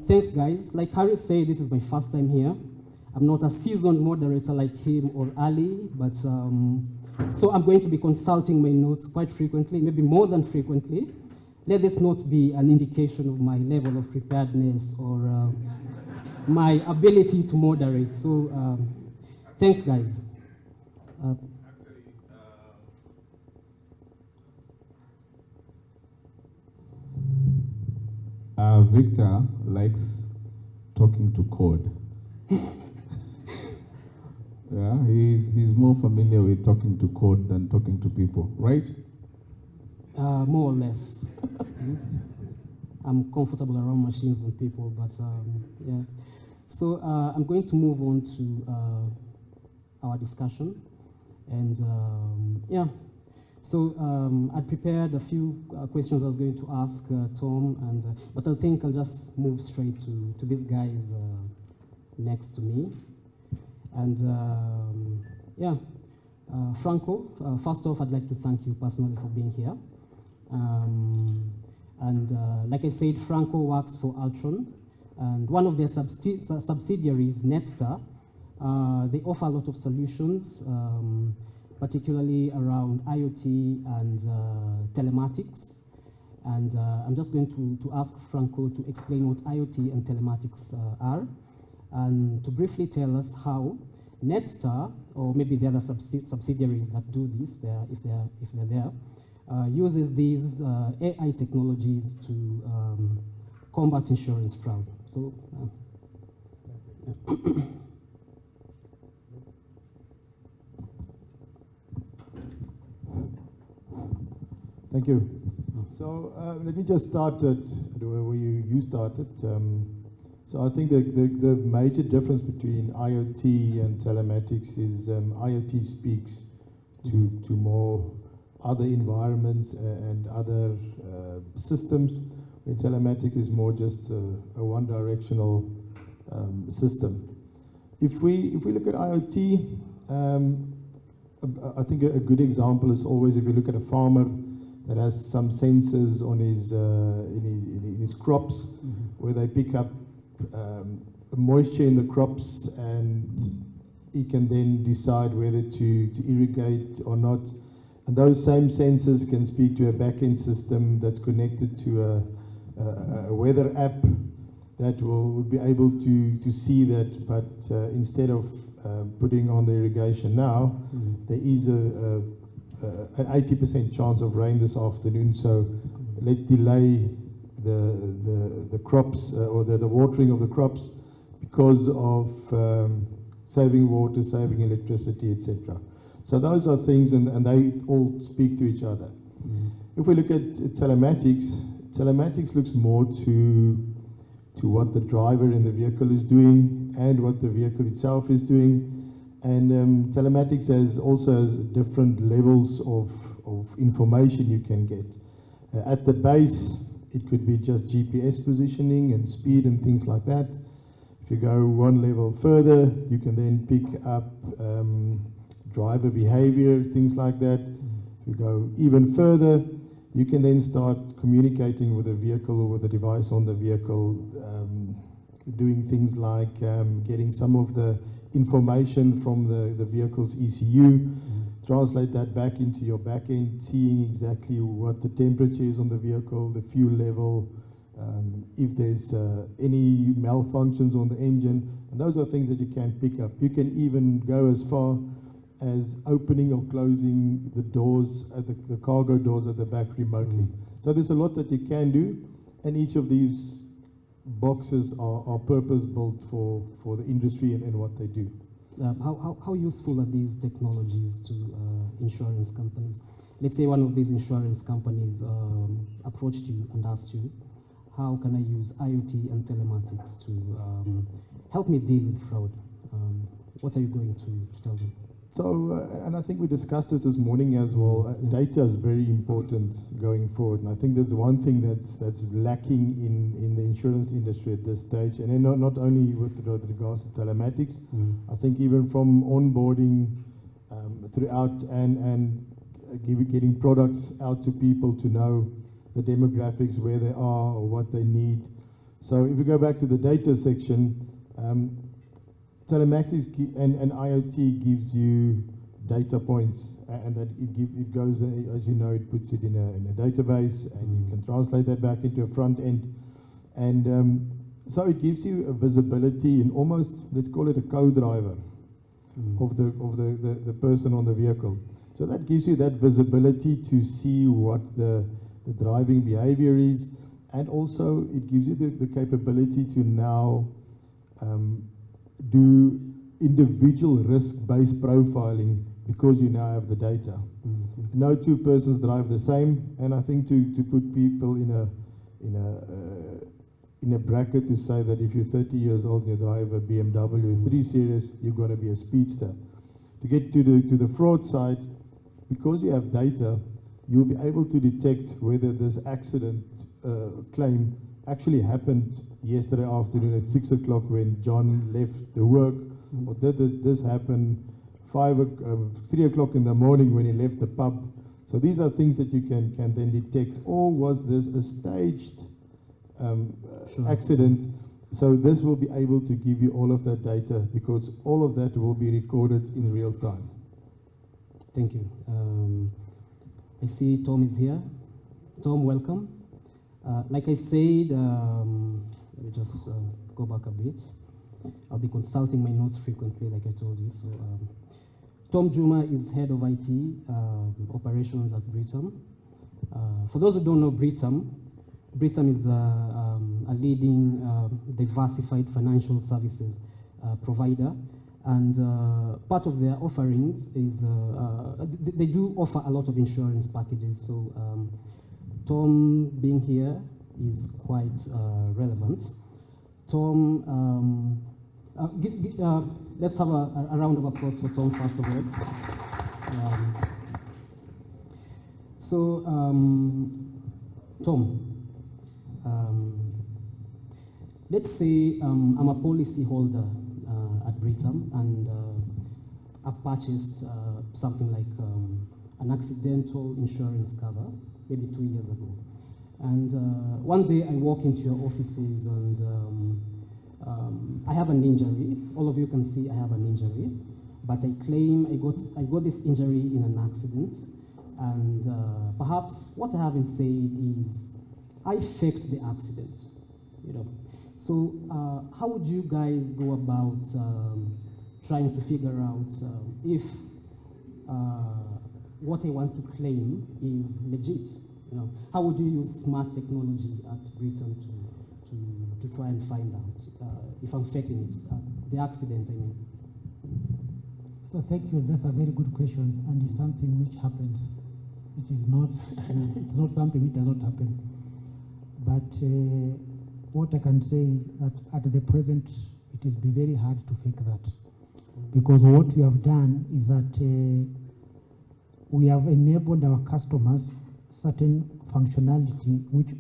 thanks guys. Like Harry said, this is my first time here. I'm not a seasoned moderator like him or Ali, but so I'm going to be consulting my notes quite frequently, maybe more than frequently. Let this not be an indication of my level of preparedness or my ability to moderate. So thanks guys. Victor likes talking to code. Yeah, he's more familiar with talking to code than talking to people, right? More or less. I'm comfortable around machines and people, but yeah. So I'm going to move on to our discussion, and yeah. So I prepared a few questions I was going to ask Tom, but I think I'll just move straight to these guys next to me. And yeah, Franco, first off, I'd like to thank you personally for being here. Like I said, Franco works for Altron, and one of their subsidiaries, Netstar, they offer a lot of solutions, particularly around IoT and telematics. And I'm just going to ask Franco to explain what IoT and telematics are, and to briefly tell us how Netstar, or maybe the other subsidiaries that do this, if they're there, uses these AI technologies to combat insurance fraud. So. Thank you. So let me just start at where you started. So I think the major difference between IoT and telematics is IoT speaks to more other environments and other systems, where telematics is more just a one-directional system. If we look at IoT, I think a good example is always if you look at a farmer that has some sensors on his in his crops, where they pick up moisture in the crops, and he can then decide whether to irrigate or not. And those same sensors can speak to a back-end system that's connected to a weather app that will be able to see that, but instead of putting on the irrigation now, there is an 80% chance of rain this afternoon, so let's delay the crops or the watering of the crops because of saving water, saving electricity, etc. So those are things, and they all speak to each other. If we look at telematics looks more to what the driver in the vehicle is doing and what the vehicle itself is doing. And telematics also has different levels of information you can get. At the base, it could be just GPS positioning and speed and things like that. If you go one level further, you can then pick up driver behavior, things like that. If you go even further, you can then start communicating with the vehicle or with the device on the vehicle, doing things like getting some of the information from the vehicle's ECU, translate that back into your back end, seeing exactly what the temperature is on the vehicle, the fuel level, if there's any malfunctions on the engine, and those are things that you can pick up. You can even go as far as opening or closing the doors, at the cargo doors at the back remotely. So there's a lot that you can do, and each of these boxes are purpose-built for the industry and what they do. How useful are these technologies to insurance companies? Let's say one of these insurance companies approached you and asked you, how can I use IoT and telematics to help me deal with fraud? What are you going to tell them? So, and I think we discussed this morning as well, data is very important going forward. And I think there's one thing that's lacking in the insurance industry at this stage, and then not only with regards to telematics, I think even from onboarding throughout and getting products out to people to know the demographics, where they are or what they need. So if we go back to the data section, telematics and IoT gives you data points, and that it goes, as you know, it puts it in a database, and you can translate that back into a front end, and so it gives you a visibility in almost, let's call it a co-driver of the person on the vehicle. So that gives you that visibility to see what the driving behavior is, and also it gives you the capability to now do individual risk-based profiling, because you now have the data. No two persons drive the same, and I think to put people in a bracket to say that if you're 30 years old and you drive a BMW 3 Series, you're going to be a speedster. To get to the fraud side, because you have data, you'll be able to detect whether this accident claim actually happened yesterday afternoon at 6 o'clock when John left the work, or did this happen 3 o'clock in the morning when he left the pub. So these are things that you can then detect. Or was this a staged accident? So this will be able to give you all of that data, because all of that will be recorded in real time. Thank you. I see Tom is here. Tom, welcome. Like I said, let me just go back a bit. I'll be consulting my notes frequently, like I told you. So, Tom Juma is head of IT operations at Britam. For those who don't know Britam is a leading diversified financial services provider, and part of their offerings is they do offer a lot of insurance packages. So Tom being here is quite relevant. Tom, let's have a round of applause for Tom, first of all. Tom, let's say I'm a policy holder at Britam, and I've purchased something like an accidental insurance cover, maybe 2 years ago. And one day I walk into your offices, and I have an injury. All of you can see I have an injury, but I claim I got this injury in an accident, and perhaps what I haven't said is I faked the accident, you know. So how would you guys go about trying to figure out if what I want to claim is legit? You know, how would you use smart technology at Britam to try and find out if I'm faking it, the accident, I mean? So thank you. That's a very good question, and it's something which happens, which is not it's not something which does not happen. But what I can say that at the present, it will be very hard to fake that, because what we have done is that we have enabled our customers certain functionality which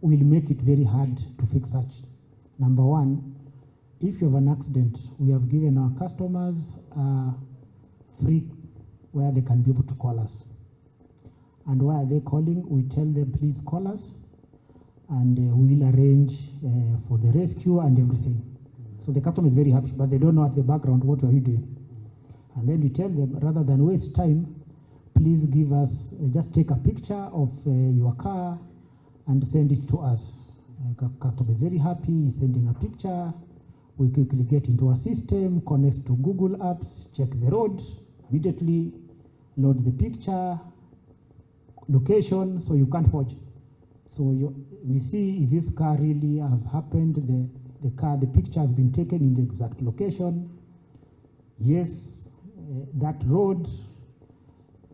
will make it very hard to fix such. Number one, if you have an accident, we have given our customers free where they can be able to call us. And why are they calling? We tell them, please call us, and we will arrange for the rescue and everything. So the customer is very happy, but they don't know at the background, what are you doing? And then we tell them, rather than waste time, please give us, just take a picture of your car and send it to us. Customer is very happy, he's sending a picture. We quickly get into our system, connect to Google Apps, check the road, immediately load the picture, location, so you can't forge. So we see, is this car really has happened? The picture has been taken in the exact location. Yes, that road,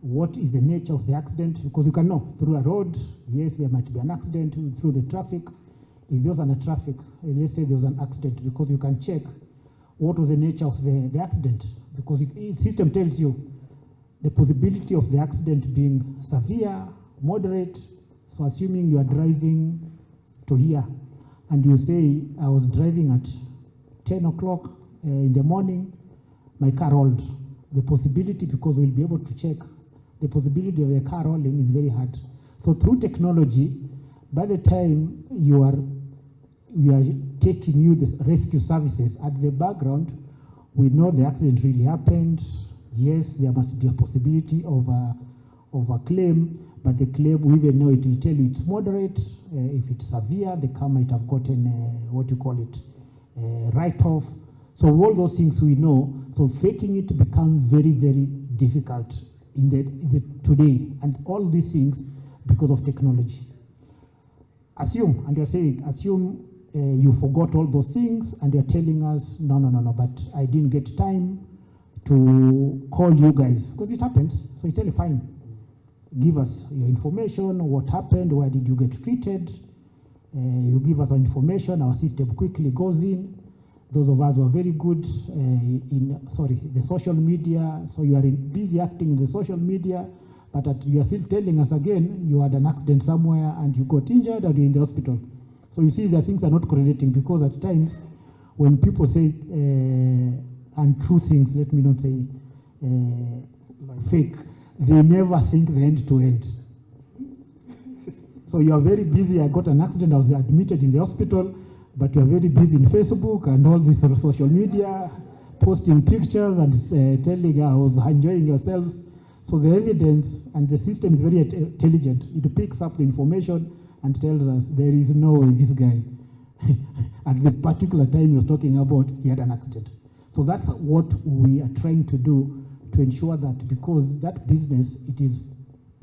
what is the nature of the accident? Because you can know through a road, yes, there might be an accident. Through the traffic, if there was a traffic, let's say there was an accident, because you can check what was the nature of the accident, because the system tells you the possibility of the accident being severe, moderate. So assuming you are driving to here, and you say, I was driving at 10 o'clock in the morning, my car rolled. The possibility, because we'll be able to check, the possibility of the car rolling is very hard. So through technology, by the time you are we are taking you the rescue services. At the background, we know the accident really happened. Yes, there must be a possibility of a claim, but the claim, we even know it will tell you it's moderate. If it's severe, the car might have gotten, what you call it, write-off. So all those things we know. So faking it becomes very, very difficult in the today. And all these things because of technology. Assume, and you're saying, assume you forgot all those things and you're telling us, no, but I didn't get time to call you guys, because it happens. So you tell you, fine, give us your information, what happened, where did you get treated. You give us our information, our system quickly goes in. Those of us who are very good the social media, so you are busy acting in the social media, but you are still telling us again, you had an accident somewhere and you got injured and you're in the hospital. So you see that things are not correlating, because at times when people say untrue things, let me not say fake, they never think the end to end. So you are very busy, I got an accident, I was admitted in the hospital, but you are very busy in Facebook and all this social media, posting pictures and telling I was enjoying yourselves. So the evidence and the system is very intelligent. It picks up the information and tells us there is no way this guy, at the particular time he was talking about, he had an accident. So that's what we are trying to do to ensure that, because that business, it is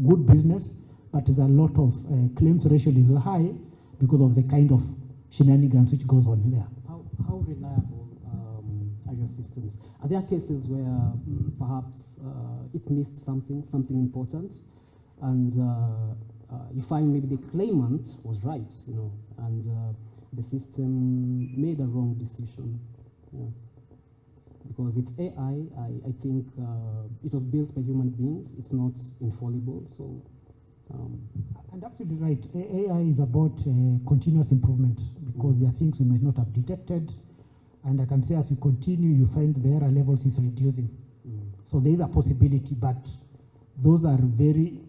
good business, but there's a lot of claims ratio is high because of the kind of shenanigans which goes on there. How reliable are your systems? Are there cases where perhaps it missed something important, and you find maybe the claimant was right, and the system made a wrong decision? Because it's AI, I think it was built by human beings. It's not infallible, so. And absolutely right. AI is about continuous improvement, because there are things we might not have detected. And I can say as you continue, you find the error levels is reducing. So there is a possibility, but those are very,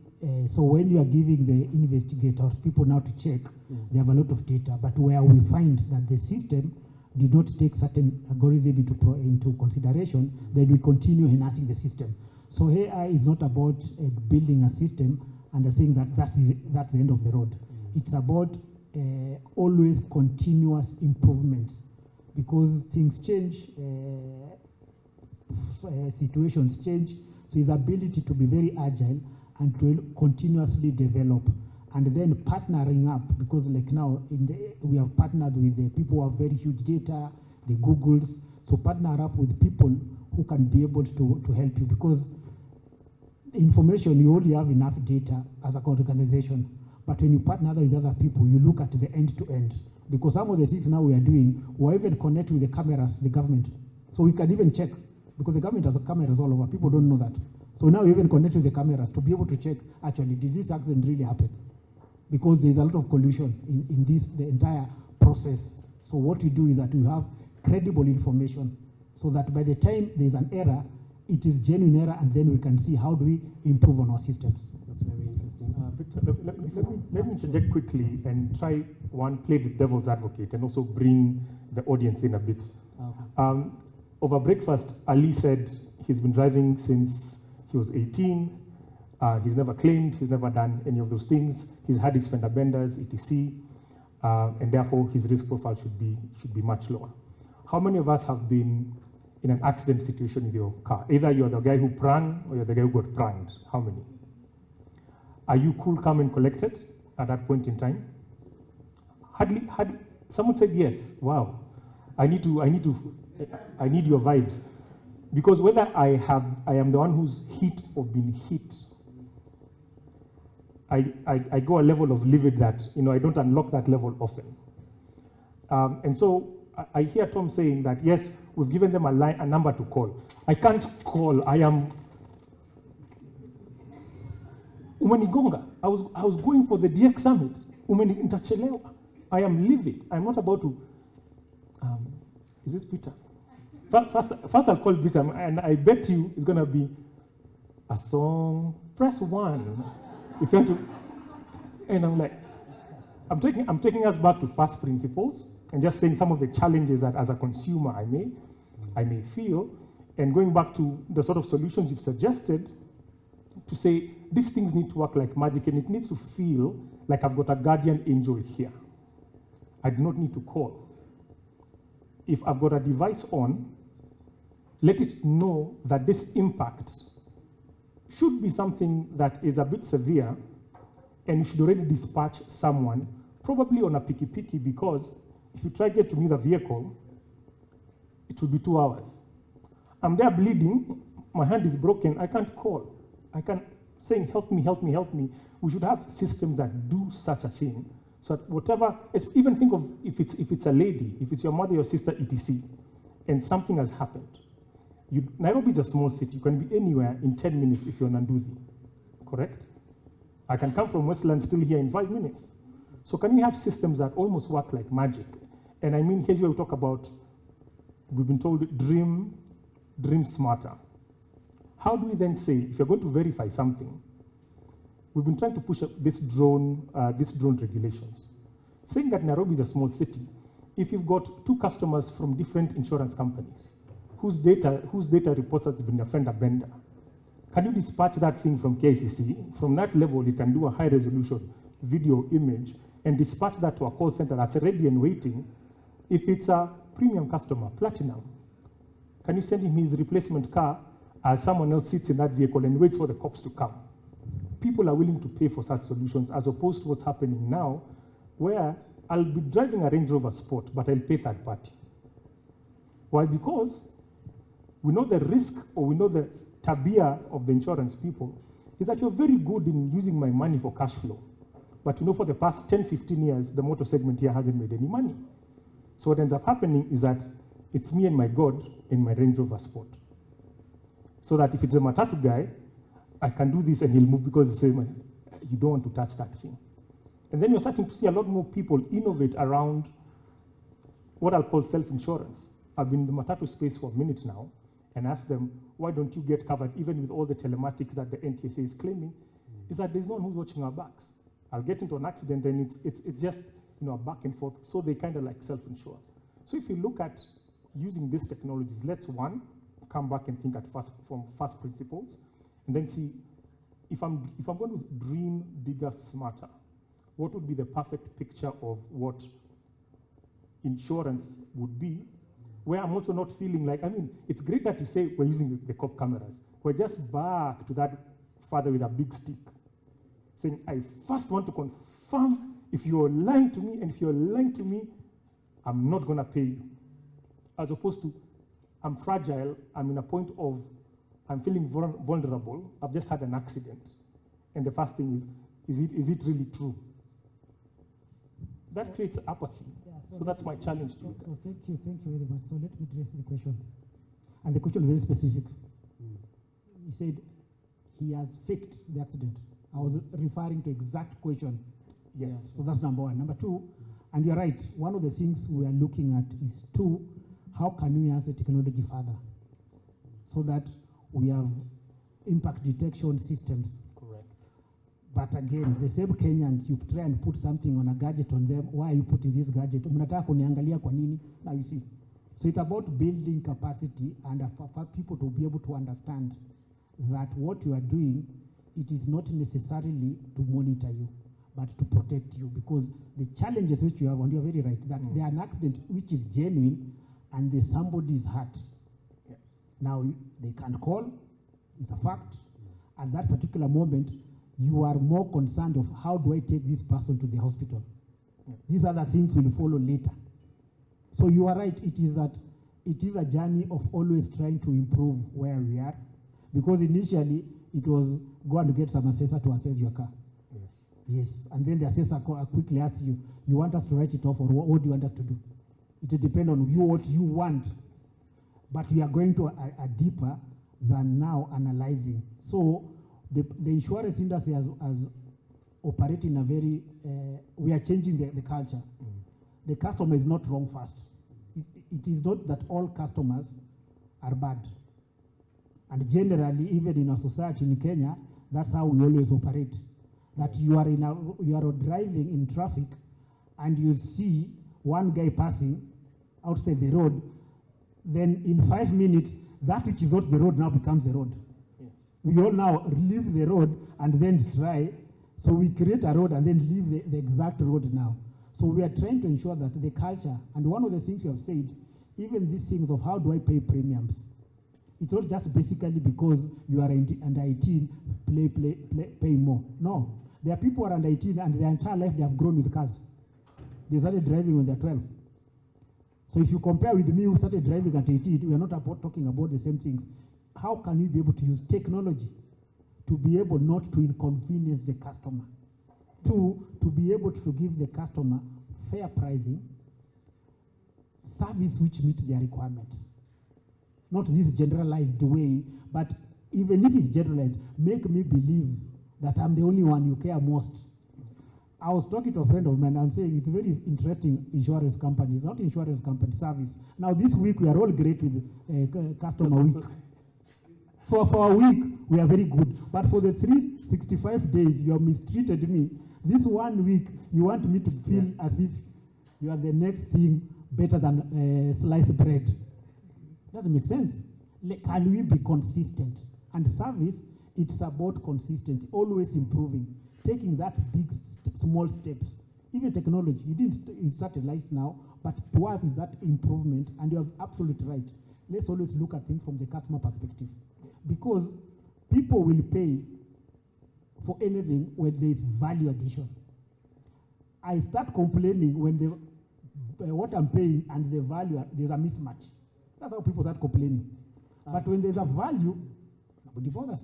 so when you are giving the investigators, people now to check, they have a lot of data, but where we find that the system did not take certain algorithm into consideration, then we continue enhancing the system. So AI is not about building a system and saying that that's the end of the road. It's about always continuous improvements, because things change, situations change. So his ability to be very agile and to continuously develop, and then partnering up, because like now we have partnered with the people who have very huge data, the Googles. So partner up with people who can be able to help you, because information, you only have enough data as an organization. But when you partner with other people, you look at the end to end. Because some of the things now we are doing, we even connect with the cameras, the government. So we can even check, because the government has cameras all over. People don't know that. So now we even connect with the cameras to be able to check, actually, did this accident really happen? Because there's a lot of collusion in the entire process. So what we do is that we have credible information, so that by the time there's an error, it is genuine error, and then we can see how do we improve on our systems. That's very interesting. Victor, let me interject quickly and try play the devil's advocate and also bring the audience in a bit. Over breakfast, Ali said he's been driving since he was 18. He's never claimed, he's never done any of those things. He's had his fender benders, etc. And therefore his risk profile should be much lower. How many of us have been in an accident situation with your car? Either you're the guy who prang or you're the guy who got pranged. How many? Are you cool, calm, and collected at that point in time? Hardly. Someone said yes. Wow. I need your vibes, because whether I am the one who's hit or been hit, I go a level of livid that I don't unlock that level often. And so I hear Tom saying that yes, we've given them a number to call. I can't call. I am Umenigonga. I was going for the DX summit. Umenichelewa. I am livid. I'm not about to. Is this Peter? First I'll call Peter, and I bet you it's gonna be a song. Press 1 if you want to. And I'm like, I'm taking us back to first principles and just saying some of the challenges that as a consumer I may feel, and going back to the sort of solutions you've suggested, to say these things need to work like magic, and it needs to feel like I've got a guardian angel here. I do not need to call. If I've got a device on, let it know that this impact should be something that is a bit severe, and you should already dispatch someone, probably on a piki, because if you try to get to me the vehicle, it will be 2 hours. I'm there bleeding, my hand is broken, I can't call. I can't say, help me, help me, help me. We should have systems that do such a thing. So that whatever, even think of if it's a lady, if it's your mother, your sister, etc., and something has happened. Nairobi is a small city. You can be anywhere in 10 minutes if you're Nanduzi, correct? I can come from Westland still here in 5 minutes. So can we have systems that almost work like magic? And I mean, here's where we talk about, we've been told dream smarter. How do we then say, if you're going to verify something, we've been trying to push up this drone regulations, saying that Nairobi is a small city. If you've got 2 customers from different insurance companies, whose data reports has been a fender bender, can you dispatch that thing from KCC? From that level, you can do a high resolution video image and dispatch that to a call center that's ready and waiting. If it's a premium customer, platinum, can you send him his replacement car as someone else sits in that vehicle and waits for the cops to come? People are willing to pay for such solutions as opposed to what's happening now, where I'll be driving a Range Rover Sport, but I'll pay third party. Why? Because we know the risk, or we know the tabia of the insurance people is that you're very good in using my money for cash flow. But you know, for the past 10, 15 years, the motor segment here hasn't made any money. So what ends up happening is that it's me and my God in my Range Rover Sport. So that if it's a matatu guy, I can do this and he'll move because he says, you don't want to touch that thing. And then you're starting to see a lot more people innovate around what I'll call self-insurance. I've been in the matatu space for a minute now and asked them, why don't you get covered even with all the telematics that the NTSA is claiming? Is that there's no one who's watching our backs. I'll get into an accident and it's just a back and forth, so they kind of like self-insure. So if you look at using these technologies, let's come back and think from first principles, and then see if I'm going to dream bigger, smarter, what would be the perfect picture of what insurance would be, where I'm also not feeling like, it's great that you say we're using the cop cameras. We're just back to that father with a big stick, saying, I first want to confirm if you're lying to me, and if you're lying to me, I'm not going to pay you. As opposed to, I'm fragile, I'm in a point of, I'm feeling vulnerable, I've just had an accident. And the first thing is it really true? That creates apathy. Yeah, so that's my challenge to you guys. So thank you very much. So let me address the question. And the question is very specific. He said he has faked the accident. I was referring to exact question. Yes. Yeah, so that's number one. Number two, and you're right, one of the things we are looking at is how can we enhance the technology further so that we have impact detection systems. Correct. But again, the same Kenyans, you try and put something on a gadget on them. Why are you putting this gadget? Mnataka kuniangalia kwa nini? Now you see. So it's about building capacity and for people to be able to understand that what you are doing, it is not necessarily to monitor you, but to protect you, because the challenges which you have, and you're very right, that there are an accident which is genuine and somebody is hurt. Yeah. Now, they can call, it's a fact. At that particular moment, you are more concerned of how do I take this person to the hospital. Yeah. These other things will follow later. So you are right, it is a journey of always trying to improve where we are, because initially it was go and get some assessor to assess your car. Yes, and then the assessor quickly asks you, you want us to write it off, or what do you want us to do? It will depend on you, what you want. But we are going to a deeper than now analyzing. So the insurance industry has operated in a very, we are changing the culture. The customer is not wrong first. It is not that all customers are bad. And generally, even in our society in Kenya, that's how we always operate. That you are driving in traffic and you see one guy passing outside the road, then in 5 minutes, that which is not the road now becomes the road. Yeah. We all now leave the road and then try. So we create a road and then leave the exact road now. So we are trying to ensure that the culture, and one of the things you have said, even these things of how do I pay premiums, it's not just basically because you are under 18, pay more. No. There are people who are under 18 and their entire life they have grown with cars. They started driving when they're 12. So if you compare with me who started driving at 18, we are not talking about the same things. How can we be able to use technology to be able not to inconvenience the customer? To be able to give the customer fair pricing, service which meets their requirements. Not this generalized way, but even if it's generalized, make me believe that I'm the only one you care most. I was talking to a friend of mine and saying it's very interesting insurance companies, not insurance company, service. Now this week we are all great with customer week. For a week we are very good, but for the 365 days you have mistreated me. This 1 week you want me to feel as if you are the next thing better than sliced bread. Doesn't make sense. Can we be consistent? And service, it's about consistency, always improving, taking that big, small steps. Even technology, it started life now, but to us is that improvement, and you are absolutely right. Let's always look at things from the customer perspective, because people will pay for anything when there is value addition. I start complaining when what I'm paying and the value, there's a mismatch. That's how people start complaining. But when there's a value, nobody bothers.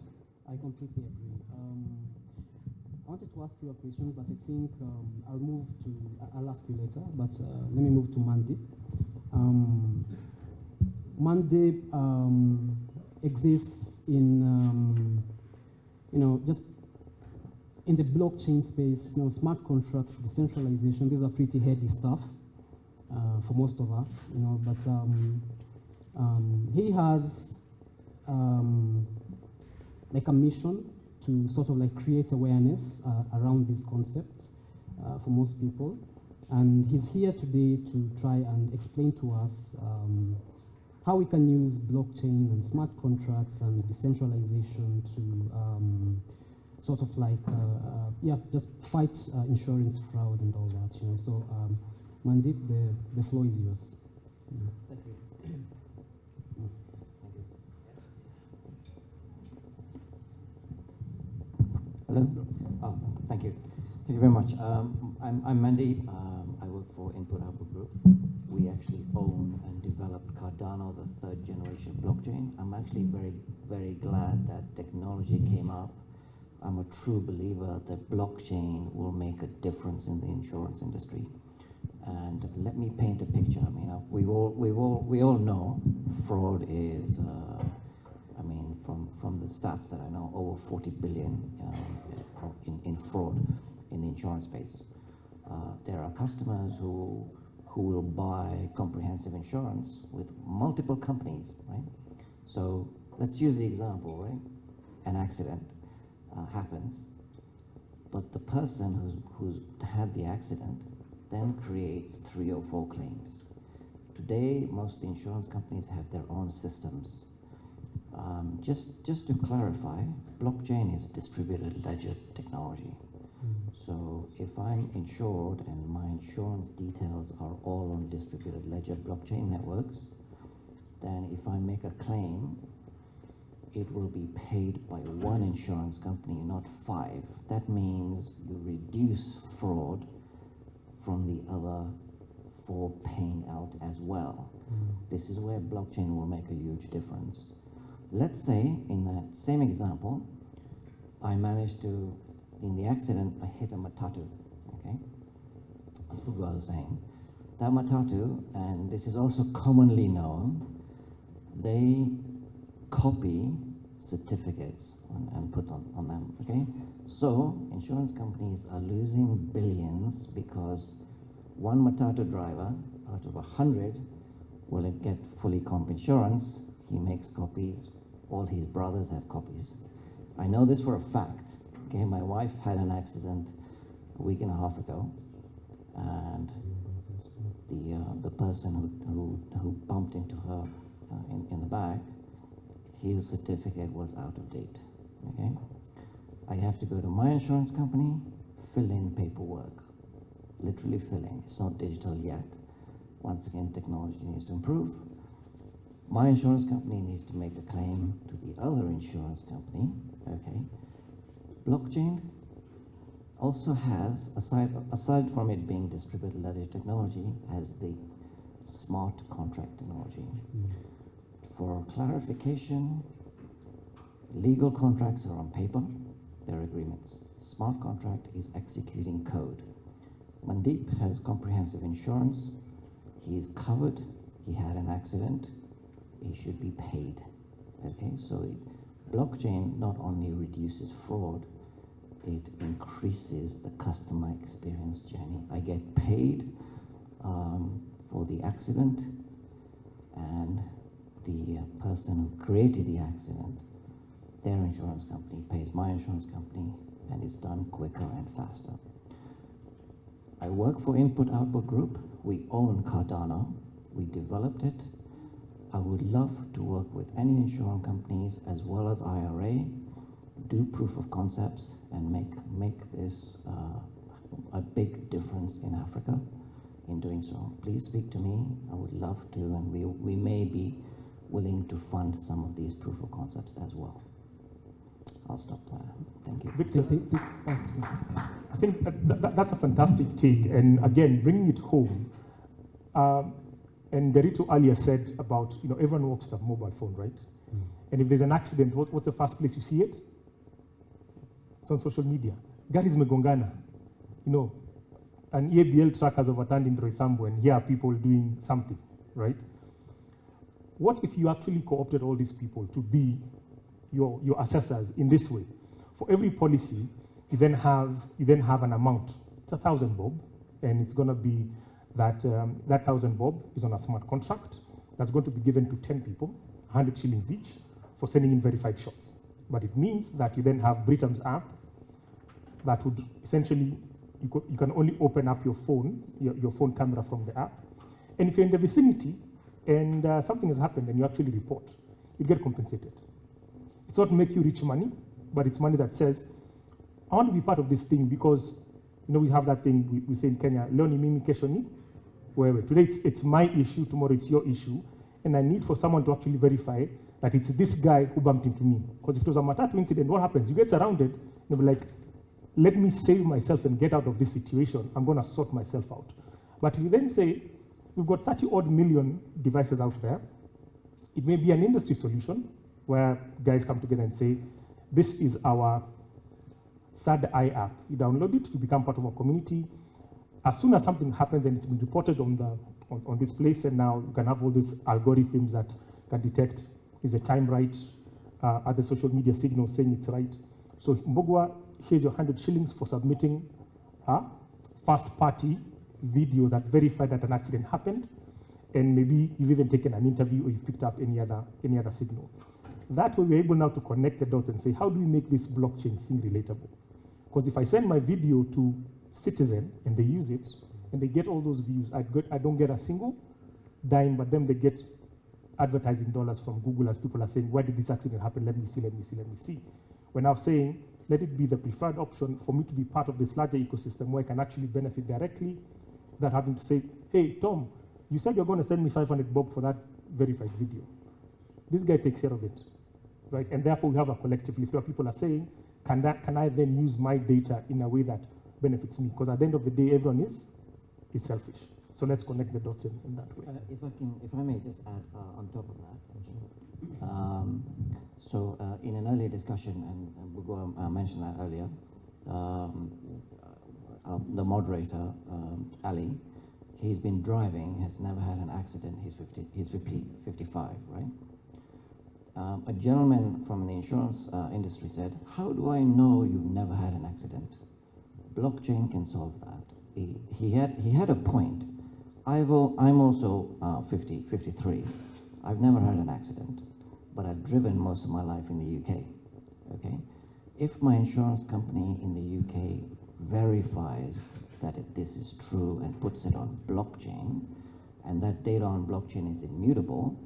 I completely agree. I wanted to ask you a question, but I think I'll ask you later, but let me move to Mandy. Mandy exists in, just in the blockchain space, smart contracts, decentralization, these are pretty heady stuff for most of us, but he has like a mission to sort of like create awareness around these concepts for most people. And he's here today to try and explain to us how we can use blockchain and smart contracts and decentralization to sort of like, just fight insurance fraud and all that, So, Mandeep, the floor is yours. Thank you. Hello? Oh, thank you. Thank you very much. I'm Mandy. I work for Input Output Group. We actually own and developed Cardano, the third generation blockchain. I'm actually very, very glad that technology came up. I'm a true believer that blockchain will make a difference in the insurance industry. And let me paint a picture. I mean, we all know fraud is. From the stats that I know, over 40 billion in fraud in the insurance space. There are customers who will buy comprehensive insurance with multiple companies, right? So let's use the example, right? An accident happens, but the person who's had the accident then creates 3 or 4 claims. Today, most insurance companies have their own systems. Just to clarify, blockchain is distributed ledger technology. So if I'm insured and my insurance details are all on distributed ledger blockchain networks, then if I make a claim, it will be paid by one insurance company, not 5. That means you reduce fraud from the other 4 paying out as well. This is where blockchain will make a huge difference. Let's say, in that same example, I managed to, in the accident, I hit a matatu, okay? That's what I was saying. That matatu, and this is also commonly known, they copy certificates and put on them, okay? So, insurance companies are losing billions because one matatu driver out of 100 will get fully comp insurance. He makes copies. All his brothers have copies. I know this for a fact. Okay, my wife had an accident a week and a half ago, and the person who bumped into her in the back, his certificate was out of date. Okay, I have to go to my insurance company, fill in paperwork, literally fill in. It's not digital yet. Once again, technology needs to improve. My insurance company needs to make a claim to the other insurance company. Okay, blockchain also has, aside from it being distributed ledger technology, has the smart contract technology. For clarification, legal contracts are on paper, they're agreements. Smart contract is executing code. Mandeep has comprehensive insurance. He is covered. He had an accident. He should be paid. Okay, so blockchain not only reduces fraud, it increases the customer experience journey. I get paid for the accident, and the person who created the accident, their insurance company pays my insurance company, and it's done quicker and faster. I work for Input-Output Group. We own Cardano. We developed it. I would love to work with any insurance companies as well as IRA, do proof of concepts, and make this a big difference in Africa in doing so. Please speak to me. I would love to, and we may be willing to fund some of these proof of concepts as well. I'll stop there. Thank you. Victor, I think that's a fantastic take, and again, bringing it home. And Berito earlier said about, everyone works with a mobile phone, right? And if there's an accident, what's the first place you see it? It's on social media. Garis megongana, an EABL truck has overturned in Roysambu, and here are people doing something, right? What if you actually co-opted all these people to be your assessors in this way? For every policy, you then have an amount. It's 1,000 bob, and it's going to be that 1,000 bob is on a smart contract that's going to be given to 10 people, 100 shillings each, for sending in verified shots. But it means that you then have Britam's app that would essentially, you can only open up your phone, your phone camera from the app. And if you're in the vicinity and something has happened and you actually report, you get compensated. It's not make you rich money, but it's money that says, I want to be part of this thing because, we have that thing we say in Kenya, leo ni mimi kesho ni wewe. Today it's my issue, tomorrow it's your issue, and I need for someone to actually verify that it's this guy who bumped into me. Because if it was a matatu incident, what happens? You get surrounded, and you'll be like, let me save myself and get out of this situation. I'm going to sort myself out. But if you then say, we've got 30-odd million devices out there, it may be an industry solution where guys come together and say, this is our third eye app. You download it, you become part of a community. As soon as something happens and it's been reported on this place, and now you can have all these algorithms that can detect, is the time right? Are the social media signals saying it's right? So Mbogwa, here's your 100 shillings for submitting a first-party video that verified that an accident happened, and maybe you've even taken an interview or you've picked up any other signal. That way, we're able now to connect the dots and say, how do we make this blockchain thing relatable? Because if I send my video to Citizen and they use it, and they get all those views, I don't get a single dime, but then they get advertising dollars from Google as people are saying, why did this accident happen? Let me see, let me see, let me see. We're now saying, let it be the preferred option for me to be part of this larger ecosystem where I can actually benefit directly without having to say, hey, Tom, you said you're going to send me 500 bob for that verified video. This guy takes care of it, right? And therefore, we have a collective lift where people are saying, can I then use my data in a way that benefits me? Because at the end of the day, everyone is selfish. So let's connect the dots in that way. If I may just add on top of that. In an earlier discussion, and Bugo mentioned that earlier, the moderator, Ali, he's been driving, has never had an accident. He's 55, right? A gentleman from the insurance industry said, how do I know you've never had an accident? Blockchain can solve that. He had a point. I'm also 53. I've never had an accident, but I've driven most of my life in the UK, okay? If my insurance company in the UK verifies that this is true and puts it on blockchain, and that data on blockchain is immutable,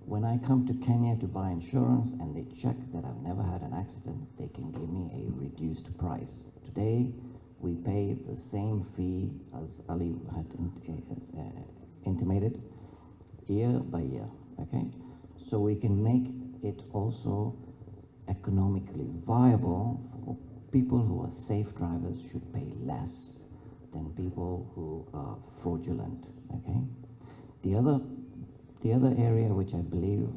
when I come to Kenya to buy insurance and they check that I've never had an accident, they can give me a reduced price. Today, we pay the same fee as Ali had intimated, year by year, okay? So we can make it also economically viable for people who are safe drivers should pay less than people who are fraudulent, okay? The other area which I believe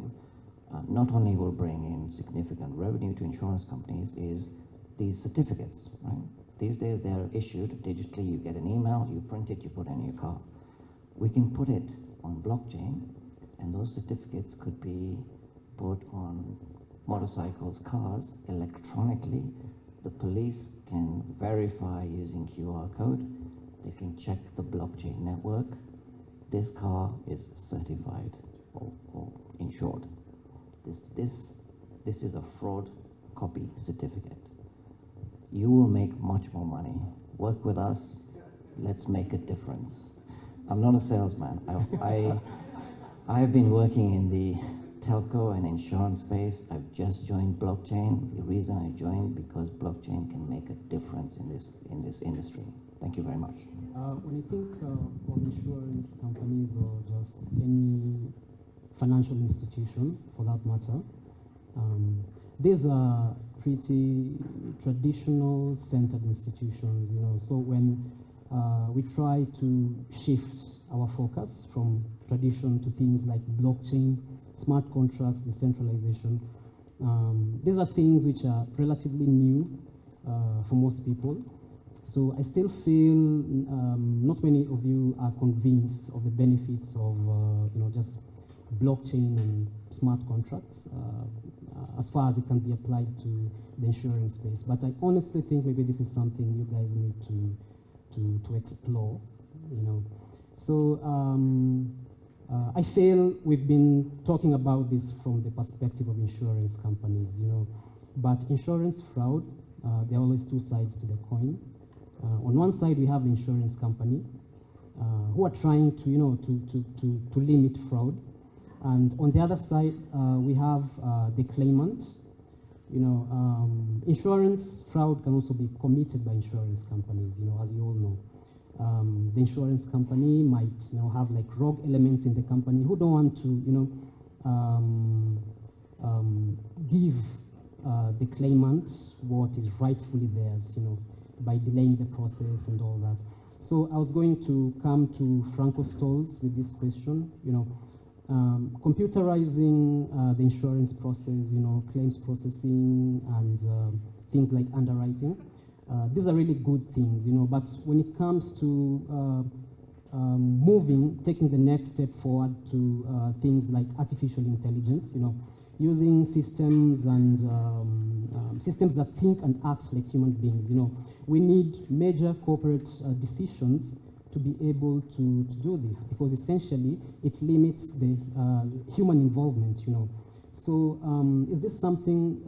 not only will bring in significant revenue to insurance companies is these certificates, right? These days they're issued digitally, you get an email, you print it, you put it in your car. We can put it on blockchain, and those certificates could be put on motorcycles, cars, electronically. The police can verify using QR code. They can check the blockchain network. This car is certified or insured. This is a fraud copy certificate. You will make much more money. Work with us. Let's make a difference. I'm not a salesman. I have been working in the telco and insurance space. I've just joined blockchain. The reason I joined because blockchain can make a difference in this industry. Thank you very much. When you think of insurance companies or just any financial institution, for that matter, these are pretty traditional centered institutions, you know. So when we try to shift our focus from tradition to things like blockchain, smart contracts, decentralization, these are things which are relatively new for most people. So I still feel not many of you are convinced of the benefits of you know, just blockchain and smart contracts as far as it can be applied to the insurance space. But I honestly think maybe this is something you guys need to explore, you know. So I feel we've been talking about this from the perspective of insurance companies, you know. But insurance fraud, there are always two sides to the coin. On one side, we have the insurance company who are trying to, you know, to limit fraud. And on the other side, we have the claimant. You know, insurance fraud can also be committed by insurance companies, you know, as you all know. The insurance company might, you know, have like rogue elements in the company who don't want to, you know, give the claimant what is rightfully theirs, you know, by delaying the process and all that. So I was going to come to Franco Stolz with this question, you know, computerizing the insurance process, you know, claims processing and things like underwriting. These are really good things, you know, but when it comes to taking the next step forward to things like artificial intelligence, you know, using systems and systems that think and act like human beings, you know, we need major corporate decisions to be able to do this, because essentially it limits the human involvement, you know. So is this something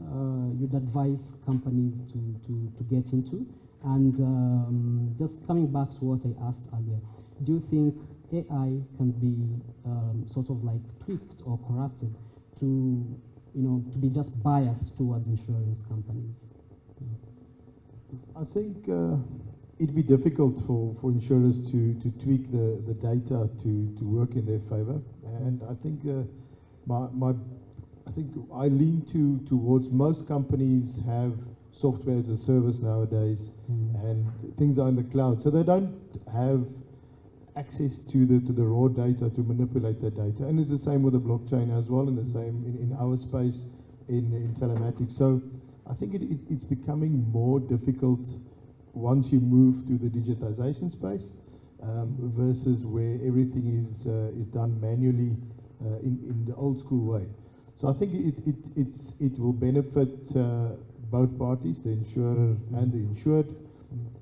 you'd advise companies to get into? And just coming back to what I asked earlier, do you think AI can be sort of like tweaked or corrupted to, you know, to be just biased towards insurance companies? I think it'd be difficult for insurers to tweak the data to work in their favor. And I think I lean towards most companies have software as a service nowadays, and things are in the cloud, so they don't have access to the raw data to manipulate that data. And it's the same with the blockchain as well, and the same in our space in telematics. So I think it's becoming more difficult once you move to the digitization space versus where everything is done manually in the old school way. So I think it will benefit both parties, the insurer and the insured.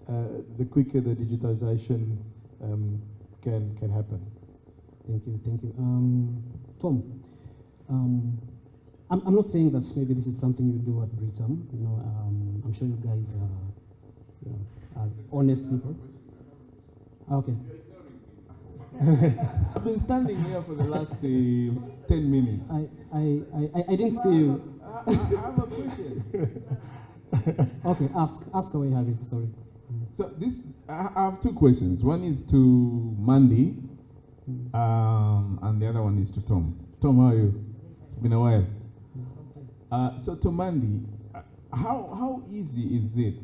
The quicker the digitization can happen. Thank you, thank you. Tom, I'm not saying that maybe this is something you do at Britam. You know, I'm sure you guys are honest people. Okay. I've been standing here for the last 10 minutes. I didn't see you. I have a question. Okay, ask away, Harry. Sorry. So I have two questions. One is to Mandy, and the other one is to Tom. Tom, how are you? It's been a while. So to Mandy, how easy is it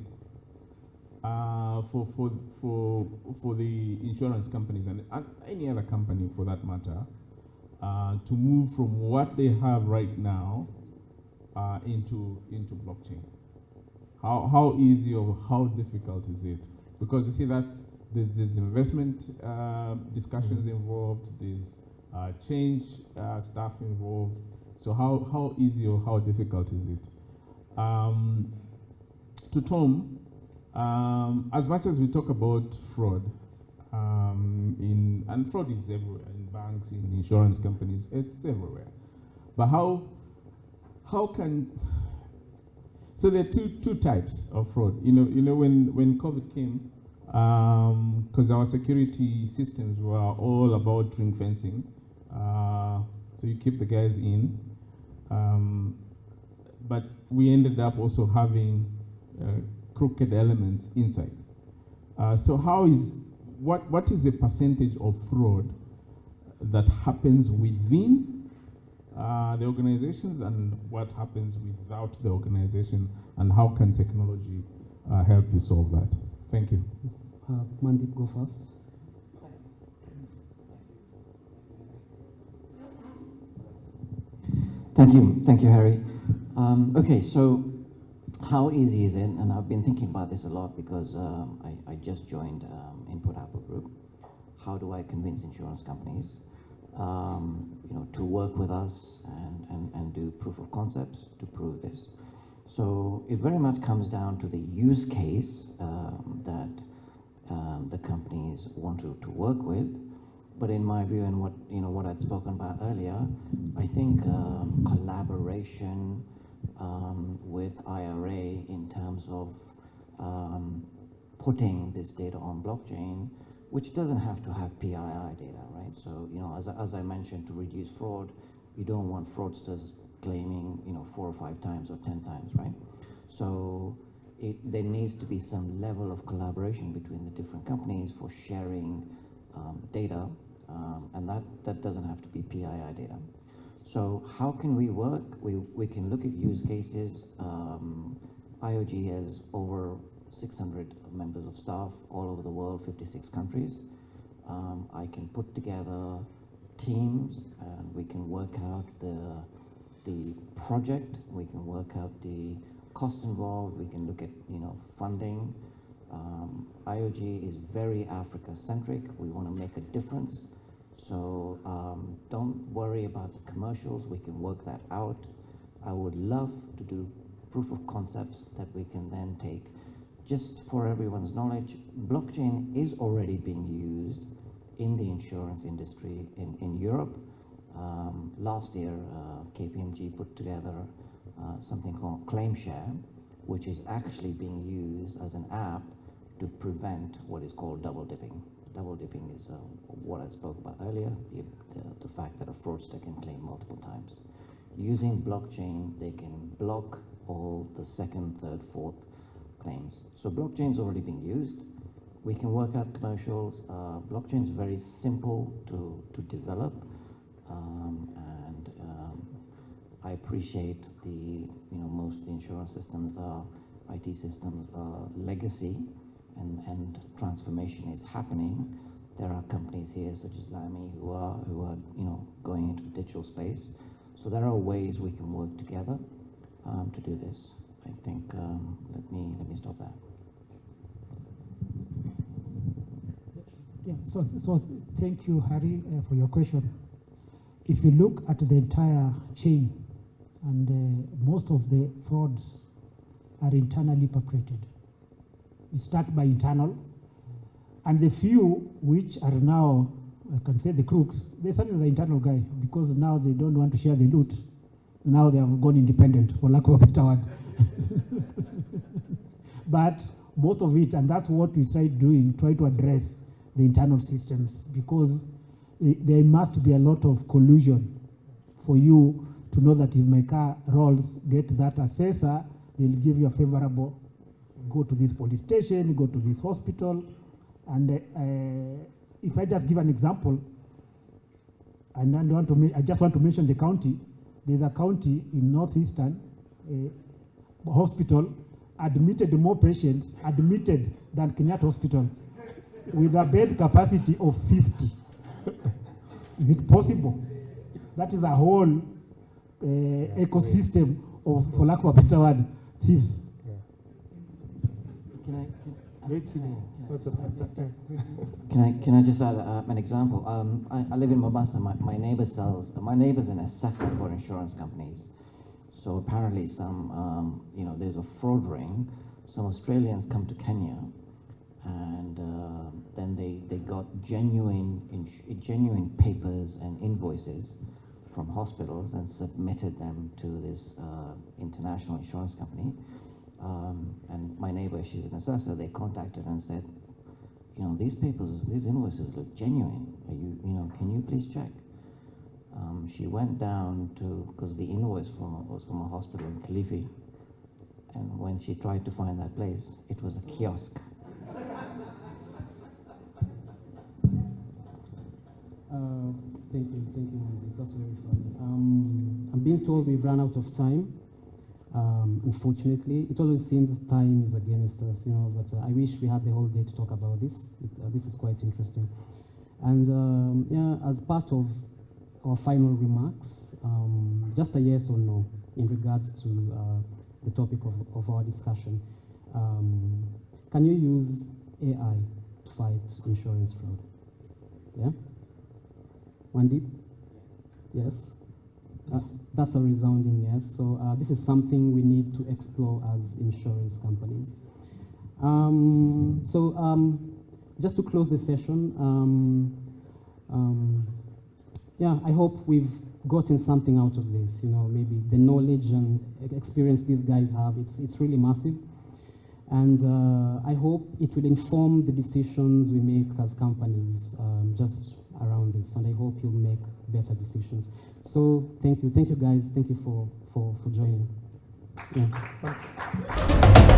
for the insurance companies and any other company for that matter to move from what they have right now into blockchain? How easy or how difficult is it? Because you see that there's investment discussions involved, there's change stuff involved. So how easy or how difficult is it? To Tom, as much as we talk about fraud, and fraud is everywhere, in banks, in insurance companies, it's everywhere. But how can, so there are two types of fraud. You know when COVID came, because our security systems were all about ring fencing, so you keep the guys in, but we ended up also having crooked elements inside. So what is the percentage of fraud that happens within the organizations and what happens without the organization, and how can technology help you solve that? Thank you. Mandip, go first. Thank you, Harry. Okay, so how easy is it? And I've been thinking about this a lot because I just joined Input Apple Group. How do I convince insurance companies, to work with us and do proof of concepts to prove this? So it very much comes down to the use case that the companies want to work with. But in my view, and what I'd spoken about earlier, I think collaboration with IRA in terms of putting this data on blockchain, which doesn't have to have PII data, right? So as I mentioned, to reduce fraud, you don't want fraudsters claiming 4 or 5 times or 10 times, right? So there needs to be some level of collaboration between the different companies for sharing data, and that doesn't have to be PII data. So how can we work? We can look at use cases. IOG has over 600 members of staff all over the world, 56 countries. I can put together teams and we can work out the project, we can work out the costs involved, we can look at funding. IOG is very Africa-centric. We want to make a difference. So don't worry about the commercials. We can work that out. I would love to do proof of concepts that we can then take. Just for everyone's knowledge, blockchain is already being used in the insurance industry in Europe. Last year, KPMG put together something called ClaimShare, which is actually being used as an app to prevent what is called double dipping. Double dipping is what I spoke about earlier, the fact that a fraudster can claim multiple times. Using blockchain, they can block all the second, third, fourth claims. So blockchain is already being used. We can work out commercials. Blockchain is very simple to develop, and I appreciate most insurance systems are IT systems are legacy. And transformation is happening. There are companies here such as Lamy who are going into the digital space. So there are ways we can work together to do this. I think let me stop there. Yeah. So thank you, Harry, for your question. If you look at the entire chain, and most of the frauds are internally perpetrated. We start by internal, and the few which are now, I can say the crooks, they're certainly the internal guy, because now they don't want to share the loot. Now they have gone independent, for lack of a better word. But most of it, and that's what we started doing, try to address the internal systems, because there must be a lot of collusion for you to know that if my car rolls, get that assessor, they'll give you a favorable, go to this police station, go to this hospital. And if I just give an example, and I just want to mention the county. There's a county in northeastern hospital admitted more patients admitted than Kenyatta Hospital with a bed capacity of 50. Is it possible? That is a whole ecosystem of, for lack of a better word, thieves. Can I just add an example? I live in Mombasa. My neighbor's an assessor for insurance companies. So apparently there's a fraud ring. Some Australians come to Kenya, and then they got genuine papers and invoices from hospitals and submitted them to this international insurance company. And my neighbor, she's an assessor, they contacted and said, these invoices look genuine. Can you please check? She went down because the invoice was from a hospital in Kilifi, and when she tried to find that place, it was a kiosk. Thank you, Manzi. That's very funny. I'm being told we've run out of time. Unfortunately, it always seems time is against us, but I wish we had the whole day to talk about this. This is quite interesting. And as part of our final remarks, just a yes or no in regards to the topic of our discussion. Can you use AI to fight insurance fraud? Yeah? Wandip? Yes? That's a resounding yes. So this is something we need to explore as insurance companies. Just to close the session, I hope we've gotten something out of this. Maybe the knowledge and experience these guys have, it's really massive. And I hope it will inform the decisions we make as companies just around this. And I hope you'll make better decisions. So thank you guys. Thank you for joining. Yeah.